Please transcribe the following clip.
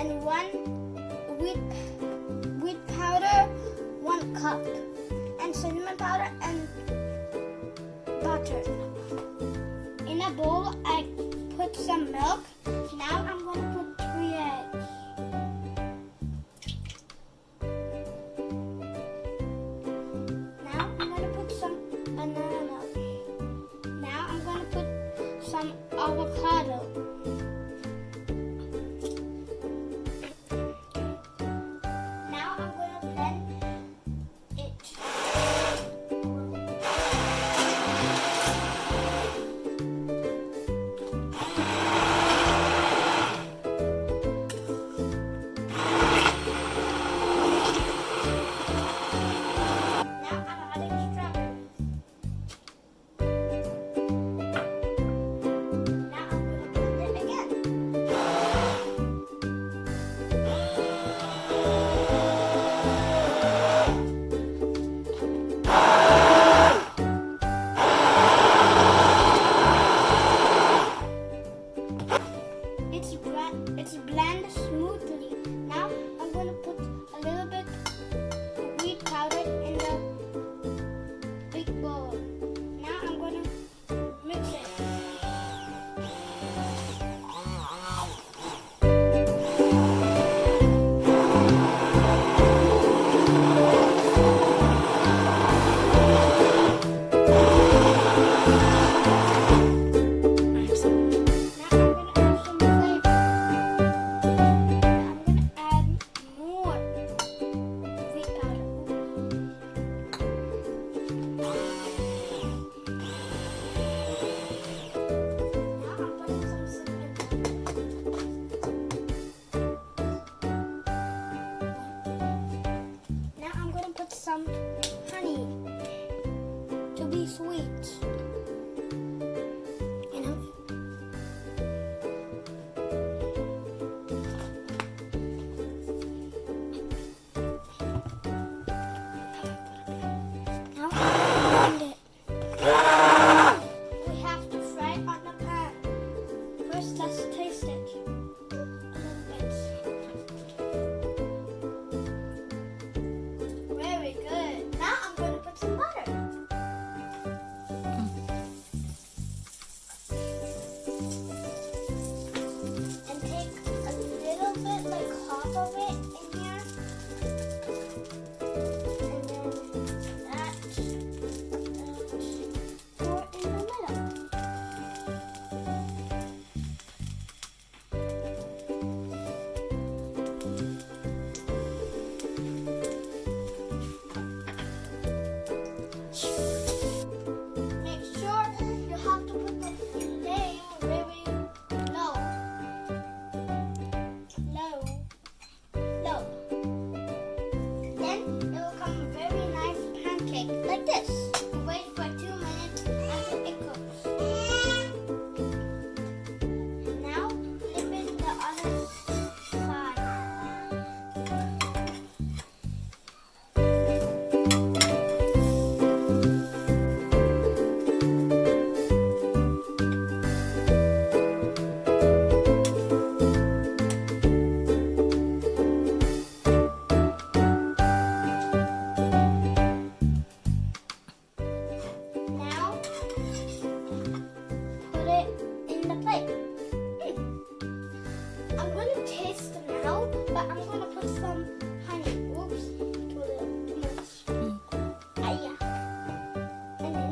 and 1 wheat powder, 1 cup, and cinnamon powder and butter. In a bowl, I put some milk. Now I'm going to put 3 eggs. Now I'm going to put some banana. Now I'm going to put some avocado. Now I'm going to blend it. Now I'm adding strawberries. Now I'm going to blend it again. It's blended smoothly. Now I'm going to put a little bit of wheat powder in the big bowl. Now I'm going to mix it. Some honey to be sweet. Now blend it. We have to fry it on the pan. First, let's taste it. A little bit. Very good. Now I'm going to put some butter. And take a little bit, like half of it in here. And then that. Pour in the middle. Make sure you have to put the flame very low. Low. Then it will come a very nice pancake like this. Wait for 2 minutes until it cooks. Now flip it the other side. Now, put it in the plate. I'm going to taste it now, but I'm going to put some honey. Oops, too much. Ah, yeah. And then,